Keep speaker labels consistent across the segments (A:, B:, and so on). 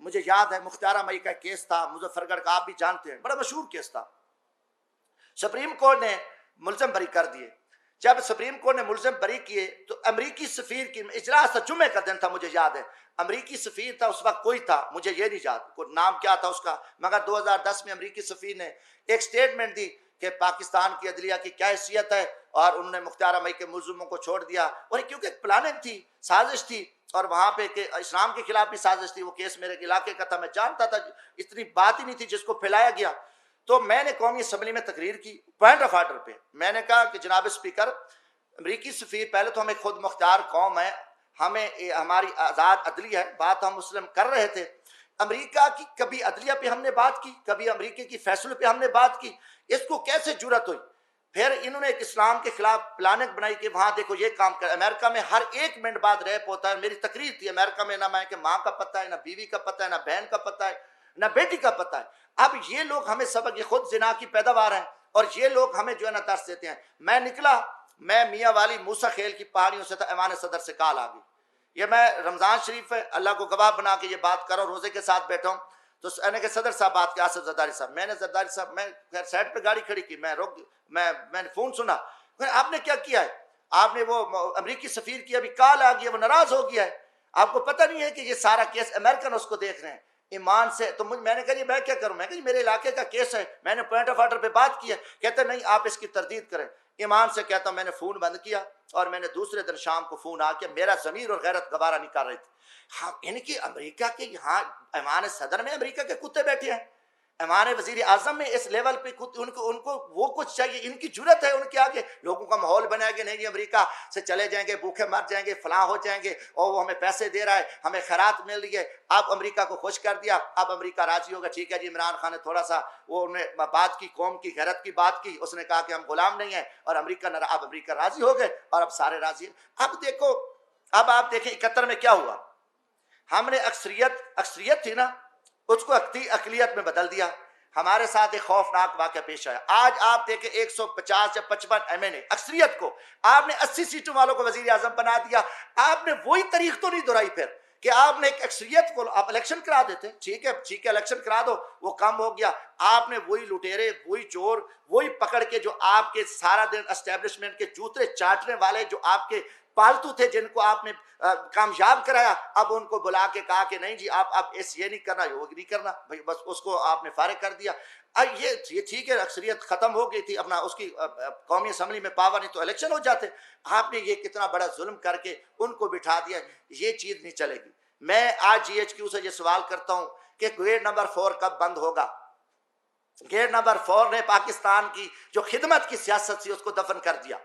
A: मुझे याद है मुख्तारा मई का केस था मुजफ्फरगढ़ का, आप भी जानते हैं, बड़ा मशहूर केस था। सुप्रीम कोर्ट ने मुलजम बरी कर दिए। जब सुप्रीम कोर्ट ने मुलजम बरी किए तो अमरीकी सफीर की इजलास था, जुम्मे का दिन था, मुझे याद है। अमरीकी सफीर था उस वक्त, कोई था, मुझे ये नहीं याद कोई नाम क्या था उसका, मगर 2010 में अमरीकी सफीर ने एक स्टेटमेंट दी कि पाकिस्तान की अदलिया की क्या हैसियत है, और उन्होंने मुख्तार मई के मुलजमों को छोड़ दिया। और क्योंकि प्लानिंग थी, साजिश थी, और वहां पे के इस्लाम के खिलाफ भी साजिश थी। वो केस मेरे इलाके का था, मैं जानता था, इतनी बात ही नहीं थी जिसको फैलाया गया। तो मैंने कौमी असम्बली में तकरीर की पॉइंट ऑफ आर्डर पे। मैंने कहा कि जनाब स्पीकर, अमरीकी सफीर, पहले तो हमें खुद मुख्तार कौम है, हमें हमारी आज़ाद अदलिया है, बात हम मुस्लिम कर रहे थे। अमेरिका की कभी अदलिया पे हमने बात की, कभी अमेरिका की फैसलों पे हमने बात की, इसको कैसे जुर्रत हुई? फिर इन्होंने एक इस्लाम के खिलाफ प्लानिंग बनाई कि वहां देखो ये काम कर। अमेरिका में हर 1 मिनट बाद रैप होता है। मेरी तकरीर थी अमेरिका में, ना मैं कि माँ का पता है, ना बीवी का पता है, ना बहन का पता है, ना बेटी का पता है। अब ये लोग हमें सबक, ये खुद जिना की पैदावार है, और ये लोग हमें जो है ना दर्श देते हैं। मैं निकला, मैं मियाँ वाली मूसा खेल की पहाड़ियों से था, ऐवान सदर से कॉल आ गई। ये मैं रमज़ान शरीफ है, अल्लाह को गवाह बना के ये बात कर रहा हूँ, रोज़े के साथ बैठा हूँ। तो मैंने कहा सदर साहब बात किया, आसिफ जरदारी साहब। मैंने जरदारी साहब, मैं खैर साइड पे गाड़ी खड़ी की, मैं रुक, मैंने फ़ोन सुना। आपने क्या किया है? आपने वो अमरीकी सफ़ीर की अभी कॉल आ गई है, वो नाराज़ हो गया है। आपको पता नहीं है कि ये सारा केस अमेरिकन उसको देख रहे हैं ईमान से। तो मैंने कहा मैं क्या करूं? मैं कहा मेरे इलाके का केस है, मैंने पॉइंट ऑफ ऑर्डर पे बात की है। कहते नहीं, आप इसकी तरदीद करें। ईमान से कहता हूं, मैंने फ़ोन बंद किया, और मैंने दूसरे दिन शाम को फ़ोन आके, मेरा ज़मीर और गैरत गवारा नहीं कर रही थी। हाँ, इनकी अमेरिका के यहाँ ऐवान सदर में अमेरिका के कुत्ते बैठे हैं, ऐवान वज़ीर आज़म में इस लेवल पे उनको उनको वो कुछ चाहिए, इनकी जुर्रत है उनके आगे। लोगों का माहौल बनाएंगे, नहीं जी अमेरिका से चले जाएंगे, भूखे मर जाएंगे, फलां हो जाएंगे, और वो हमें पैसे दे रहा है, हमें खैरात मिल रही है। अब अमेरिका को खुश कर दिया, अब अमेरिका राजी होगा। ठीक है जी, इमरान खान ने थोड़ा सा वो उन्हें बात की, कौम की गैरत की बात की, उसने कहा कि हम गुलाम नहीं है, और अब अमेरिका राजी हो गए, और अब सारे राजी। अब देखो, अब आप देखें 71 में क्या हुआ। हमने अक्सरियत थी ना, उसको अकलियत में बदल दिया। हमारे साथ एक खौफनाक वाक़या पेश आया। आज आप देखें 150 या 55 MNA अक्सरियत को आपने 80 सीटों वालों को वजीर आजम बना दिया। आपने वही तारीख तो नहीं दोहराई फिर कि आपने एक अक्सरियत को आप इलेक्शन करा देते। ठीक है इलेक्शन करा दो, वो काम हो गया। आपने वही लुटेरे, वही चोर, वही पकड़ के जो आपके सारा दिन एस्टेब्लिशमेंट के जूते चाटने वाले जो आपके पालतू थे, जिनको आपने कामयाब कराया, अब उनको बुला के कहा कि नहीं जी आप ये नहीं करना, वो नहीं करना भाई, बस उसको आपने फारिग कर दिया। अब ये ठीक है, अक्सरियत खत्म हो गई थी, अपना उसकी कौमी असम्बली में पावर, नहीं तो इलेक्शन हो जाते। आपने ये कितना बड़ा जुल्म करके उनको बिठा दिया। ये चीज नहीं चलेगी। मैं आज GHQ से ये सवाल करता हूं कि गेट नंबर 4 कब बंद होगा? गेट नंबर 4 ने पाकिस्तान की जो खिदमत की सियासत थी उसको दफन कर दिया।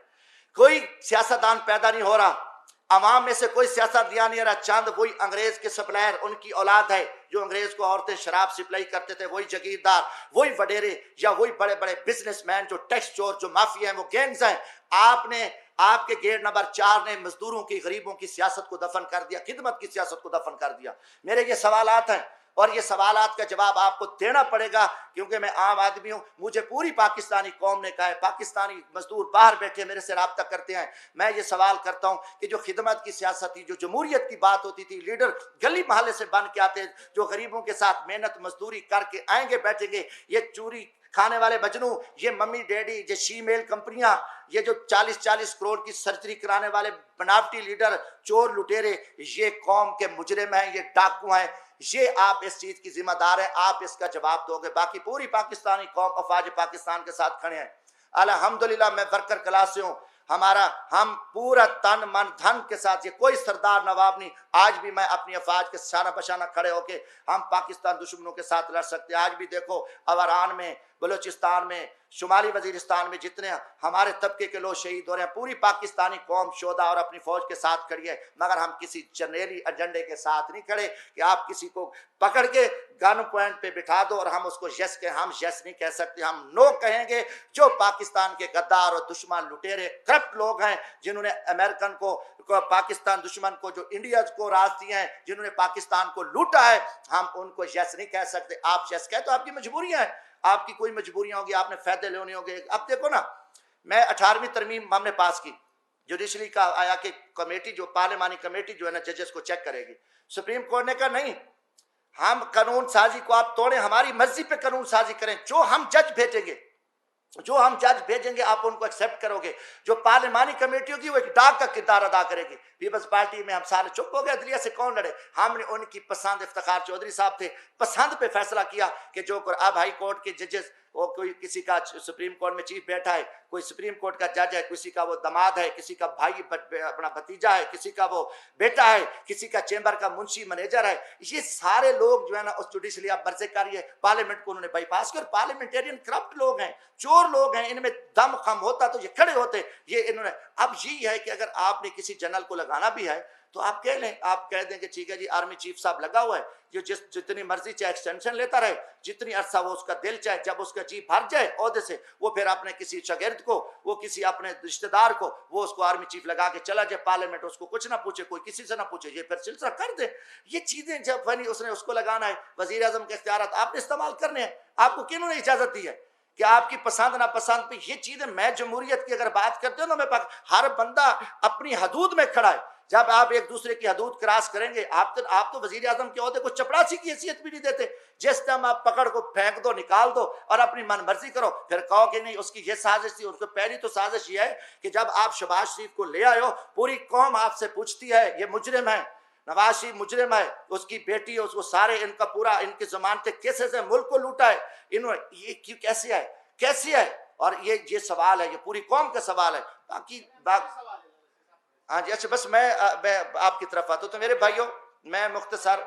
A: कोई सियासतदान पैदा नहीं हो रहा, अवाम में से कोई सियासतदान नहीं रहा। चंद वही अंग्रेज के सप्लायर, उनकी औलाद है, जो अंग्रेज को औरतें शराब सप्लाई करते थे, वही जगीरदार, वही वडेरे, या वही बड़े बड़े बिजनेसमैन जो टैक्स चोर, जो माफिया हैं, वो गैंग्स हैं। आपके गेट नंबर 4 ने मजदूरों की, गरीबों की सियासत को दफन कर दिया, खिदमत की सियासत को दफन कर दिया। मेरे ये सवालात हैं, और ये सवालात का जवाब आपको देना पड़ेगा, क्योंकि मैं आम आदमी हूं। मुझे पूरी पाकिस्तानी कौम ने कहा है, पाकिस्तानी मजदूर बाहर बैठे मेरे से राब्ता करते हैं। मैं ये सवाल करता हूं कि जो खिदमत की सियासत थी, जो जमहूरियत की बात होती थी, लीडर गली मोहल्ले से बन के आते, जो गरीबों के साथ मेहनत मजदूरी करके आएंगे बैठेंगे, ये चूरी खाने वाले मजनू, ये मम्मी डैडी, ये शीमेल कंपनियां, ये जो 40-40 करोड़ की सर्जरी कराने वाले बनावटी लीडर, चोर लुटेरे, ये कौम के मुजरिम हैं, ये डाकू हैं। ये आप इस चीज की जिम्मेदार है, आप इसका जवाब दोगे। बाकी पूरी पाकिस्तानी कौम अफवाज पाकिस्तान के साथ खड़े हैं। अल्हम्दुलिल्लाह मैं वर्कर क्लास से हूँ, हम पूरा तन मन धन के साथ, ये कोई सरदार नवाब नहीं, आज भी मैं अपनी अफवाज के शाना बशाना खड़े होके हम पाकिस्तान दुश्मनों के साथ लड़ सकते हैं। आज भी देखो अवरान में, बलूचिस्तान में, शुमाली वजीरिस्तान में जितने हमारे तबके के लोग शहीद हो रहे हैं, पूरी पाकिस्तानी कौम शोधा और अपनी फौज के साथ खड़ी है। मगर हम किसी जर्नेली एजेंडे के साथ नहीं खड़े कि आप किसी को पकड़ के गन पॉइंट पे बिठा दो और हम उसको यस कहें। हम यस नहीं कह सकते, हम नो कहेंगे। जो पाकिस्तान के गद्दार और दुश्मन लुटेरे करप्ट लोग हैं, जिन्होंने अमेरिकन को पाकिस्तान दुश्मन को, जो इंडिया को राज दिए हैं, जिन्होंने पाकिस्तान को लूटा है, हम उनको यस नहीं कह सकते। आप यस कहे तो आपकी मजबूरियां हैं, आपकी कोई मजबूरियां होगी, आपने फायदे लेने होंगे। अब देखो ना, मैं 18वीं तरमीम हमने पास की, जुडिशरी का आया कि कमेटी, जो पार्लिमानी कमेटी जो है ना, जजेस को चेक करेगी। सुप्रीम कोर्ट ने कहा नहीं, हम कानून साजी को आप तोड़ें, हमारी मर्जी पे कानून साजी करें। जो हम जज भेजेंगे आप उनको एक्सेप्ट करोगे। जो पार्लिमानी कमेटी होगी वो एक डाक का किरदार अदा करेगी। पीपल्स पार्टी में हम सारे चुप हो गए, अदलिया से कौन लड़े। हमने उनकी पसंद, इफ्तिखार चौधरी साहब थे, पसंद पे फैसला किया कि जो अब हाई कोर्ट के जजेस, वो कोई किसी का सुप्रीम कोर्ट में चीफ बैठा है, कोई सुप्रीम कोर्ट का जज है, किसी का वो दामाद है, किसी का भाई अपना भतीजा है, किसी का वो बेटा है, किसी का चेंबर का मुंशी मैनेजर है। ये सारे लोग जो है ना उस जुडिशली आप मर्जी करिए, पार्लियामेंट को उन्होंने बाईपास किया। पार्लियामेंटेरियन करप्ट लोग हैं, चोर लोग हैं, इनमें दम कम होता तो ये खड़े होते। ये इन्होंने अब यही है कि अगर आपने किसी जनरल को लगाना भी है तो आप कह लें, आप कह दें कि ठीक है जी आर्मी चीफ साहब लगा हुआ है, जो जितनी मर्जी चाहे एक्सटेंशन लेता रहे, जितनी अरसा वो उसका दिल चाहे, जब उसका जी भर जाए ओहदे से, वो फिर अपने किसी शागिर्द को, वो किसी अपने रिश्तेदार को, वो उसको आर्मी चीफ लगा के चला जाए पार्लियामेंट, उसको कुछ ना पूछे, कोई किसी से ना पूछे, ये फिर सिलसिला कर दे। ये चीजें जब बनी उसने उसको लगाना है, वजीर आजम के इख्तियारात आपने इस्तेमाल करने हैं। आपको किन्होंने इजाजत दी है कि आपकी पसंद नापसंद पे ये चीजें, मैं जमहूरियत की अगर बात करते हो ना, मैं हर बंदा अपनी हदूद में खड़ा है। जब आप एक दूसरे की हदूद क्रॉस करेंगे, आप तो वजीर आजम के ओहदे को चपरासी की हैसियत भी नहीं देते। जिस टाइम आप पकड़ को फेंक दो, निकाल दो और अपनी मन मर्जी करो, फिर कहो कि नहीं उसकी ये साजिश थी। उसको पहली तो साजिश ये है कि जब आप शहबाज शरीफ को ले आए हो, पूरी कौम आपसे पूछती है ये मुजरिम है, नवाज शरीफ मुजरिम है, उसकी बेटी है, उसको सारे इनका पूरा इनकी जमानतें कैसे से मुल्क को लूटा है इन्होंने, ये क्यों कैसे है, कैसे है। और ये सवाल है, ये पूरी कौम का सवाल है। बाकी हाँ जी, अच्छा बस मैं आपकी तरफ आता हूँ। तो मेरे भाइयों, मैं मुख्तसर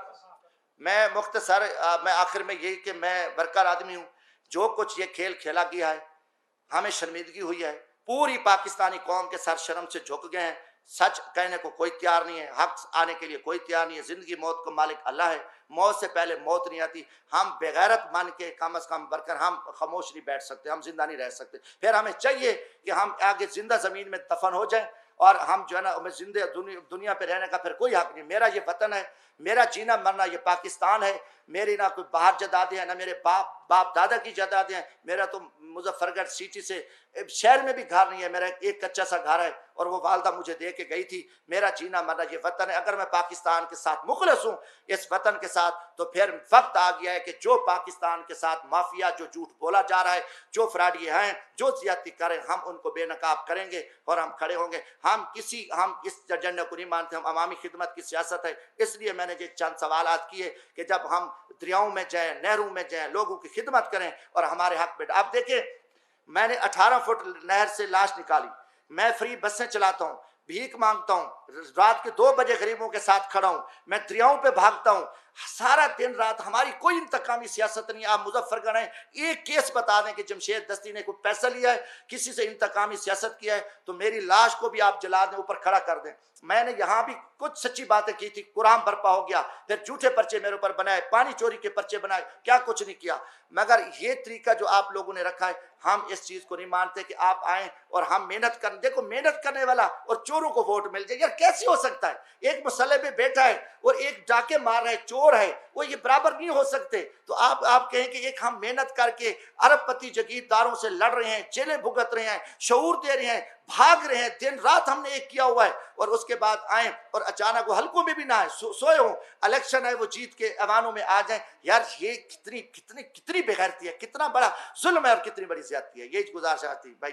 A: मैं आखिर में यही कि मैं बरकार आदमी हूँ। जो कुछ ये खेल खेला गया है, हमें शर्मिंदगी हुई है, पूरी पाकिस्तानी कौम के सर शर्म से झुक गए हैं। सच कहने को कोई तैयार नहीं है, हक आने के लिए कोई तैयार नहीं है। जिंदगी मौत का मालिक अल्लाह है, मौत से पहले मौत नहीं आती। हम बेगैरत मान के कम अज कम बरकर हम खामोश नहीं बैठ सकते, हम जिंदा नहीं रह सकते। फिर हमें चाहिए कि हम आगे जिंदा जमीन में दफन हो जाए और हम जो है ना, हमें जिंदे दुनिया पे रहने का फिर कोई हक नहीं। मेरा ये वतन है, मेरा जीना मरना ये पाकिस्तान है। मेरी ना कोई बाहर जदादे हैं, ना मेरे बाप दादा की जदादे हैं। मेरा तो मुजफ्फरगढ़ सिटी से शहर में भी घर नहीं है, मेरा एक कच्चा सा घर है और वो वालदा मुझे दे के गई थी। मेरा जीना मरना ये वतन है। अगर मैं पाकिस्तान के साथ मुखलिस हूँ, इस वतन के साथ, तो फिर वक्त आ गया है कि जो पाकिस्तान के साथ माफिया, जो झूठ बोला जा रहा है, जो फ्रॉडी हैं, जो ज्यादती करें, हम उनको बेनकाब करेंगे और हम खड़े होंगे। हम इस एजेंडे को नहीं मानते, हम अवामी खिदमत की सियासत है। इसलिए मैंने ये चंद सवालात किए कि जब हम दरियाओं में जाएं, नहरों में जाएं, लोगों की खिदमत करें और हमारे हक में। आप देखें, मैंने 18 फुट नहर से लाश निकाली, मैं फ्री बसें चलाता हूँ, भीख मांगता हूँ, रात के 2 बजे गरीबों के साथ खड़ा हूँ, मैं दरियाओं पे भागता हूँ, सारा दिन रात। हमारी कोई इंतकामी सियासत नहीं है। आप मुजफ्फरगढ़ हैं, एक केस बता दें कि जमशेद दस्ती ने कोई पैसा लिया है, किसी से इंतकामी सियासत किया है, तो मेरी लाश को भी आप जला दें, ऊपर खड़ा कर दें। मैंने यहाँ भी कुछ सच्ची बातें की थी, कुरान बर्पा हो गया, फिर झूठे पर्चे मेरे ऊपर बनाए, पानी चोरी के पर्चे बनाए, क्या कुछ नहीं किया। मगर ये तरीका जो आप लोगों ने रखा है, हम इस चीज को नहीं मानते कि आप आए और हम मेहनत कर। देखो, मेहनत करने वाला और चोरों को वोट मिल जाए, यार कैसे हो सकता है? एक मसले पे बैठा है और एक डाके मार रहा है, चोर है, वो ये बराबर नहीं हो सकते। तो आप कहें कि एक हम मेहनत करके अरबपति जगीरदारों से लड़ रहे हैं, जेलें भुगत रहे हैं, शऊर दे रहे हैं, भाग रहे हैं, दिन रात हमने एक किया हुआ है, और उसके बाद आए और अचानक वो हल्कों में भी ना आए, सोए हों, इलेक्शन है वो जीत के ऐवानों में आ जाए। यार ये कितनी बेगैरती है, कितना बड़ा जुल्म है और कितनी बड़ी ज्यादती है। यही गुजारिश आती भाई।